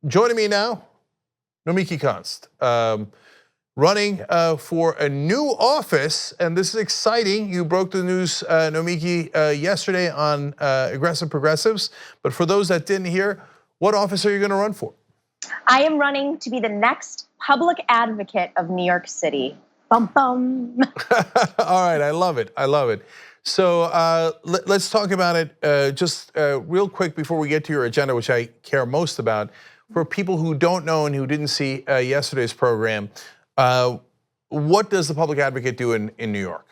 Joining me now, Nomiki Konst, running for a new office, and this is exciting. You broke the news, Nomiki, yesterday on aggressive progressives. But for those that didn't hear, what office are you going to run for? I am running to be the next public advocate of New York City. Bum bum. All right, I love it. I love it. So let's talk about it just real quick before we get to your agenda, which I care most about. For people who don't know and who didn't see yesterday's program, what does the public advocate do in New York?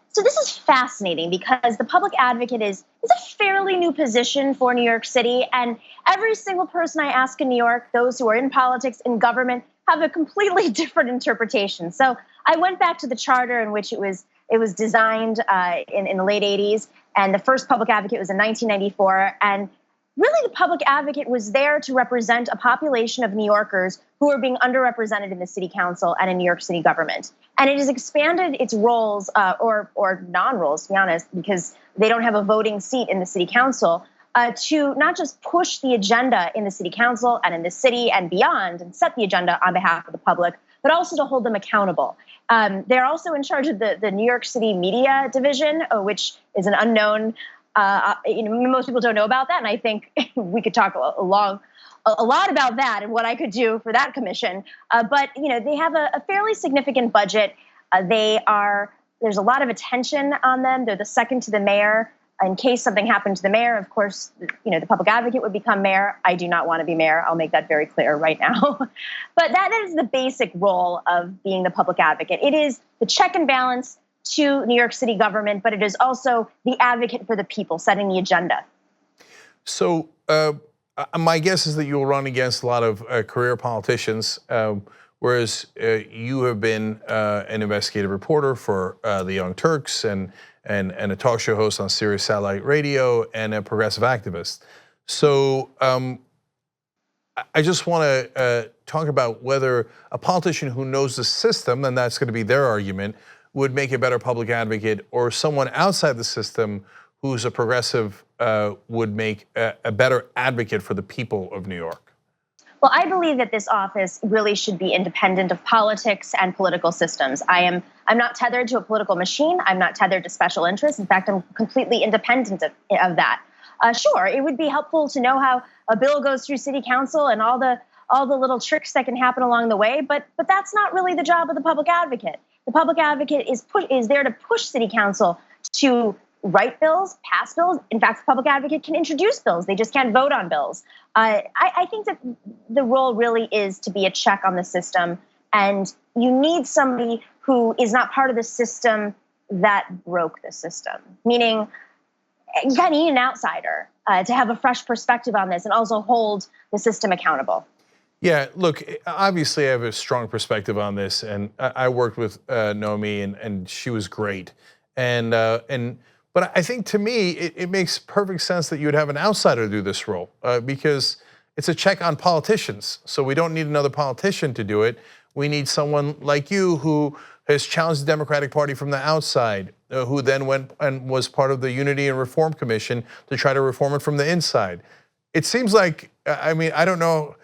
So this is fascinating because the public advocate is a fairly new position for New York City, and every single person I ask in New York, those who are in politics, in government, have a completely different interpretation. So I went back to the charter in which it was designed in the late 80s, and the first public advocate was in 1994, and really, the public advocate was there to represent a population of New Yorkers who are being underrepresented in the city council and in New York City government. And it has expanded its roles, or non-roles, to be honest, because they don't have a voting seat in the city council, to not just push the agenda in the city council and in the city and beyond and set the agenda on behalf of the public, but also to hold them accountable. They're also in charge of the New York City media division, which is an unknown. Most people don't know about that, and I think we could talk a lot about that and what I could do for that commission. But they have a fairly significant budget. There's a lot of attention on them. They're the second to the mayor. In case something happened to the mayor, of course, the public advocate would become mayor. I do not want to be mayor. I'll make that very clear right now. But that is the basic role of being the public advocate. It is the check and balance to New York City government, but it is also the advocate for the people, setting the agenda. So my guess is that you'll run against a lot of career politicians, whereas you have been an investigative reporter for the Young Turks and a talk show host on Sirius Satellite Radio and a progressive activist. So I just want to talk about whether a politician who knows the system, and that's going to be their argument, would make a better public advocate, or someone outside the system who's a progressive would make a better advocate for the people of New York? Well, I believe that this office really should be independent of politics and political systems. I'm not tethered to a political machine. I'm not tethered to special interests. In fact, I'm completely independent of that. Sure, it would be helpful to know how a bill goes through city council and all the little tricks that can happen along the way, but that's not really the job of the public advocate. The public advocate is there to push city council to write bills, pass bills. In fact, the public advocate can introduce bills. They just can't vote on bills. I think that the role really is to be a check on the system, and you need somebody who is not part of the system that broke the system, meaning you kind of need an outsider to have a fresh perspective on this and also hold the system accountable. Yeah, look, obviously I have a strong perspective on this, and I worked with Nomi, and she was great. But I think to me, it makes perfect sense that you would have an outsider do this role because it's a check on politicians. So we don't need another politician to do it. We need someone like you who has challenged the Democratic Party from the outside, who then went and was part of the Unity and Reform Commission to try to reform it from the inside. It seems like, I mean, I don't know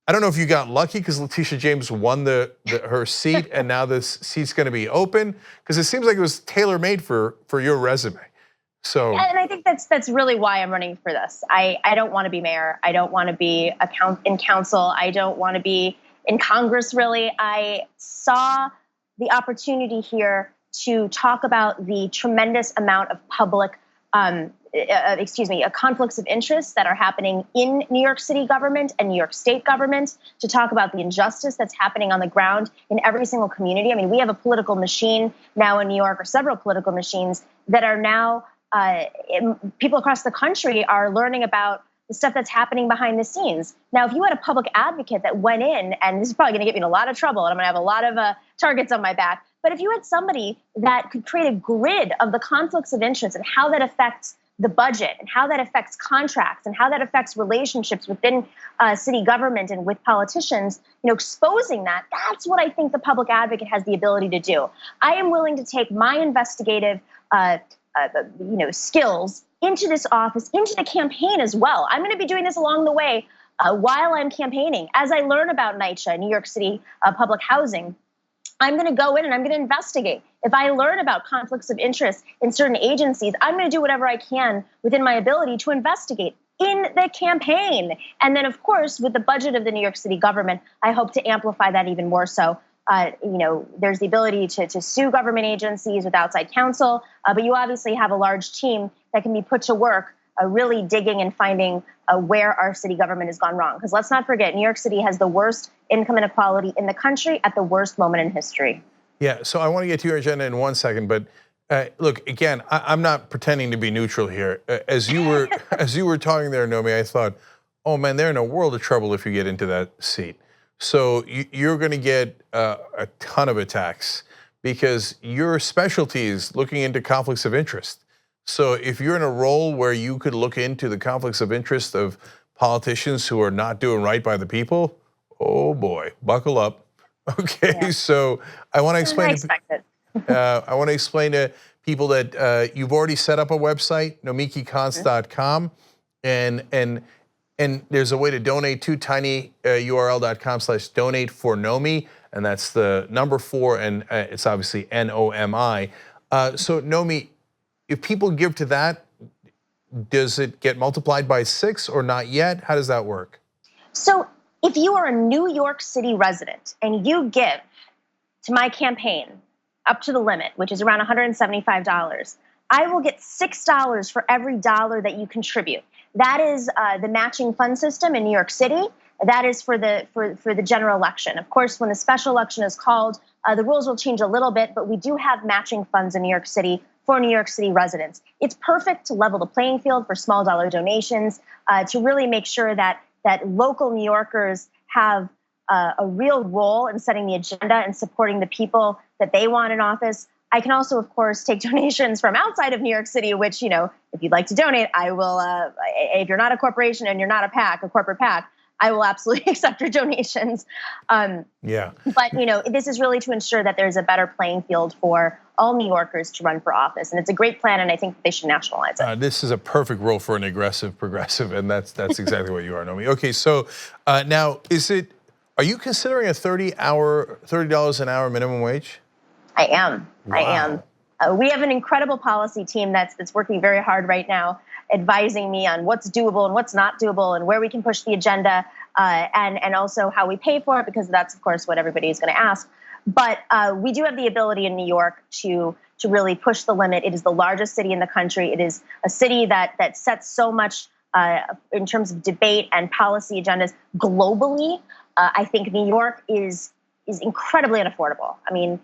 if you got lucky because Letitia James won her seat and now this seat's going to be open, because it seems like it was tailor-made for your resume. So, and I think that's really why I'm running for this. I don't want to be mayor. I don't want to be in council. I don't want to be in Congress, really. I saw the opportunity here to talk about the tremendous amount of public conflicts of interest that are happening in New York City government and New York State government, to talk about the injustice that's happening on the ground in every single community. I mean, we have a political machine now in New York, or several political machines that are now, people across the country are learning about the stuff that's happening behind the scenes. Now, if you had a public advocate that went in, and this is probably going to get me in a lot of trouble, and I'm going to have a lot of targets on my back, but if you had somebody that could create a grid of the conflicts of interest and how that affects the budget and how that affects contracts and how that affects relationships within city government and with politicians, exposing that's what I think the public advocate has the ability to do. I am willing to take my investigative skills into this office, into the campaign as well. I'm going to be doing this along the way while I'm campaigning. As I learn about NYCHA, New York City public housing, I'm going to go in and I'm going to investigate. If I learn about conflicts of interest in certain agencies, I'm going to do whatever I can within my ability to investigate in the campaign. And then, of course, with the budget of the New York City government, I hope to amplify that even more so. There's the ability to sue government agencies with outside counsel, but you obviously have a large team that can be put to work really digging and finding where our city government has gone wrong. Because let's not forget, New York City has the worst income inequality in the country at the worst moment in history. Yeah, so I want to get to your agenda in 1 second, but look, again, I'm not pretending to be neutral here. As you were talking there, Nomi, I thought, oh man, they're in a world of trouble if you get into that seat. So you're going to get a ton of attacks because your specialty is looking into conflicts of interest. So if you're in a role where you could look into the conflicts of interest of politicians who are not doing right by the people, oh boy, buckle up. Okay, yeah. So I want to explain. I want to explain to people that you've already set up a website, NomikiKonst.com, and there's a way to donate to tinyurl.com/donate for Nomi, and that's the number 4, and it's obviously NOMI. So Nomi, if people give to that, does it get multiplied by 6 or not yet? How does that work? So if you are a New York City resident and you give to my campaign up to the limit, which is around $175, I will get $6 for every dollar that you contribute. That is the matching fund system in New York City. That is for the general election. Of course, when the special election is called, the rules will change a little bit, but we do have matching funds in New York City for New York City residents. It's perfect to level the playing field for small dollar donations, to really make sure that local New Yorkers have a real role in setting the agenda and supporting the people that they want in office. I can also, of course, take donations from outside of New York City, which, if you'd like to donate, I will, if you're not a corporation and you're not a corporate PAC, I will absolutely accept your donations. Yeah. But, this is really to ensure that there's a better playing field for all New Yorkers to run for office. And it's a great plan, and I think they should nationalize it. This is a perfect role for an aggressive progressive, and that's exactly what you are, Nomi. Okay, so now are you considering a $30 an hour minimum wage? I am. Wow. I am. We have an incredible policy team that's working very hard right now, advising me on what's doable and what's not doable and where we can push the agenda, and also how we pay for it, because that's, of course, what everybody is going to ask. But we do have the ability in New York to really push the limit. It is the largest city in the country. It is a city that sets so much in terms of debate and policy agendas globally. I think New York is incredibly unaffordable. I mean,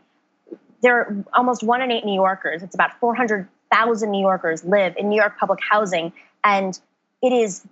there are almost 1 in 8 New Yorkers. It's about 400,000 New Yorkers live in New York public housing, and it is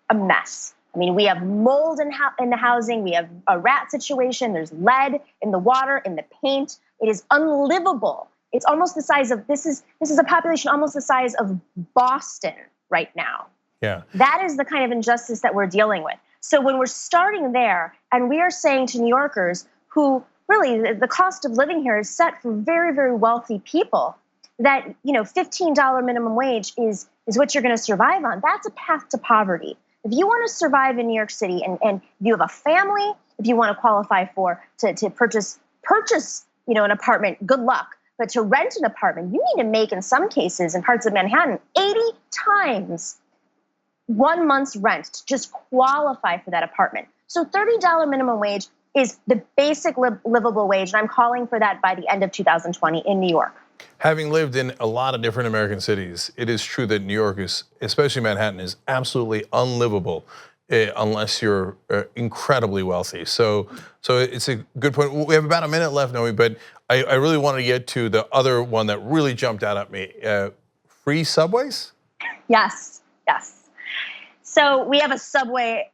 a mess. I mean, we have mold in the housing. We have a rat situation. There's lead in the water, in the paint. It is unlivable. It's almost the size of this is a population almost the size of Boston right now. Yeah, that is the kind of injustice that we're dealing with. So when we're starting there, and we are saying to New Yorkers who really the cost of living here is set for very, very wealthy people, that $15 minimum wage is what you're going to survive on. That's a path to poverty. If you want to survive in New York City, and you have a family, if you want to qualify to purchase an apartment, good luck. But to rent an apartment, you need to make, in some cases, in parts of Manhattan, 80 times 1 month's rent to just qualify for that apartment. So $30 minimum wage is the basic livable wage, and I'm calling for that by the end of 2020 in New York. Having lived in a lot of different American cities, it is true that New York is, especially Manhattan, is absolutely unlivable unless you're incredibly wealthy. So it's a good point. We have about a minute left, Nomi, but I really want to get to the other one that really jumped out at me. Free subways? Yes. So we have a subway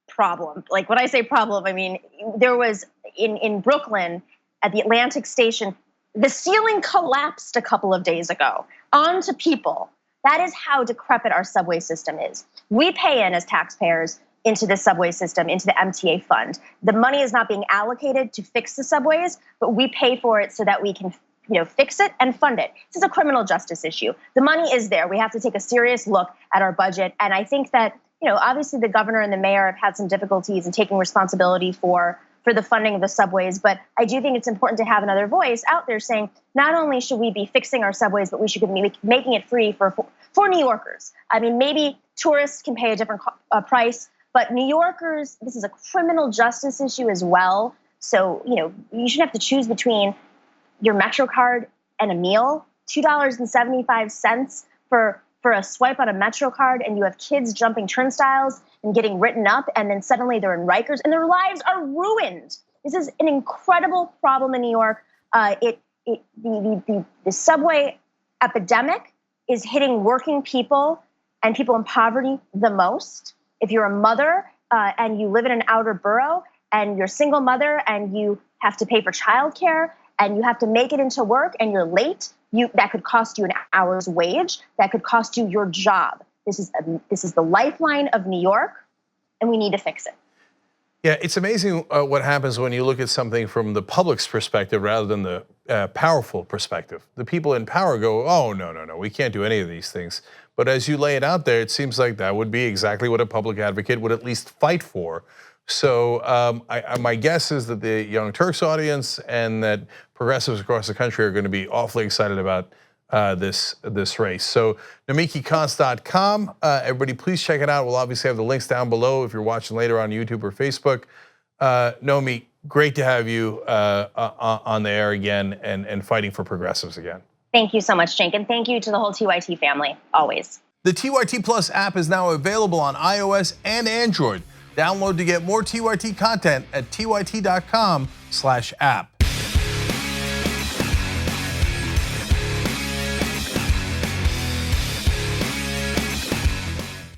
problem. Like, when I say problem, I mean, there was in Brooklyn at the Atlantic Station, the ceiling collapsed a couple of days ago onto people. That is how decrepit our subway system is. We pay in as taxpayers into the subway system, into the MTA fund. The money is not being allocated to fix the subways, but we pay for it so that we can fix it and fund it. This is a criminal justice issue. The money is there. We have to take a serious look at our budget. And I think that, obviously the governor and the mayor have had some difficulties in taking responsibility for the funding of the subways. But I do think it's important to have another voice out there saying not only should we be fixing our subways, but we should be making it free for New Yorkers. I mean, maybe tourists can pay a different price, but New Yorkers, this is a criminal justice issue as well. So, you shouldn't have to choose between your Metro card and a meal. $2.75 for a swipe on a Metro card, and you have kids jumping turnstiles and getting written up, and then suddenly they're in Rikers and their lives are ruined. This is an incredible problem in New York. The subway epidemic is hitting working people and people in poverty the most. If you're a mother and you live in an outer borough and you're a single mother and you have to pay for childcare and you have to make it into work and you're late, that could cost you an hour's wage. That could cost you your job. This is the lifeline of New York, and we need to fix it. Yeah, it's amazing what happens when you look at something from the public's perspective rather than the powerful perspective. The people in power go, oh, no, we can't do any of these things. But as you lay it out there, it seems like that would be exactly what a public advocate would at least fight for. So my guess is that the Young Turks audience and that progressives across the country are going to be awfully excited about this race. So NomikiKonst.com, everybody please check it out. We'll obviously have the links down below if you're watching later on YouTube or Facebook. Nomi, great to have you on the air again and fighting for progressives again. Thank you so much, Cenk, and thank you to the whole TYT family, always. The TYT Plus app is now available on iOS and Android. Download to get more TYT content at tyt.com/app.